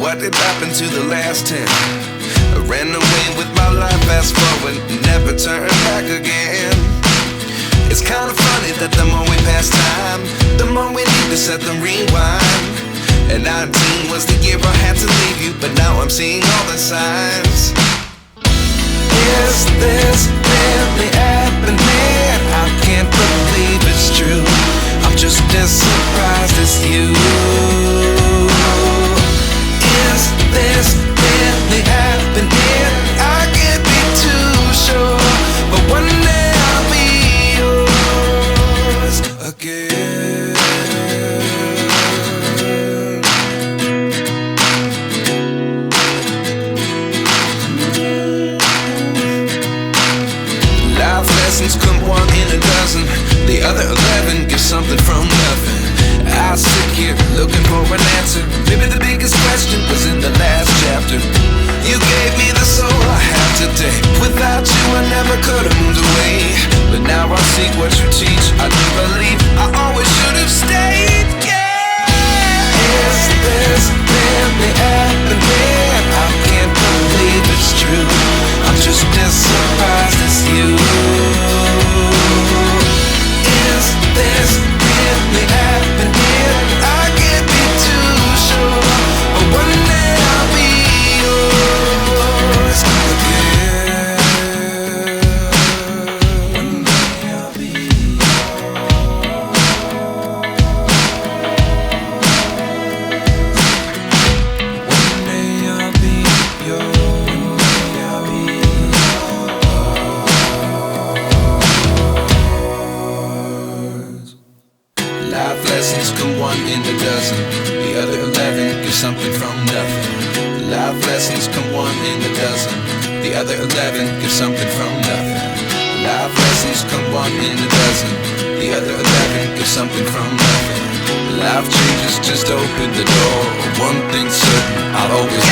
what did happen to the last 10? I ran away with my life, fast forward, never turn back again. It's kind of funny that the more we pass time, the more we need to set them rewind. And 19 was the year I had to leave you, but now I'm seeing all the signs. Is this really happening? I can't believe it's true. I'm just as surprised as you. Is this really happening? I can't be too sure, but one day I'll be yours again. Life lessons come one in a dozen. The other 11 give something from nothing. I sit here looking for an answer. Maybe the biggest question was in the last chapter. You gave me the soul I have today. Without you I never could have moved away. But now I see what you teach. I do believe I always should have stayed. Yeah. Is this really happening? I can't believe it's true. I'm just as surprised as you. Is this really happening? I can't be too sure, but one day I'll be yours again. One day I'll be yours. One day I'll be yours. One day I'll be yours. Life lessons come one in a dozen. The other 11 give something from nothing. Life lessons come one in a dozen. The other 11 give something from nothing. Life lessons come one in a dozen. The other 11 give something from nothing. Life changes just open the door. One thing's certain, I'll always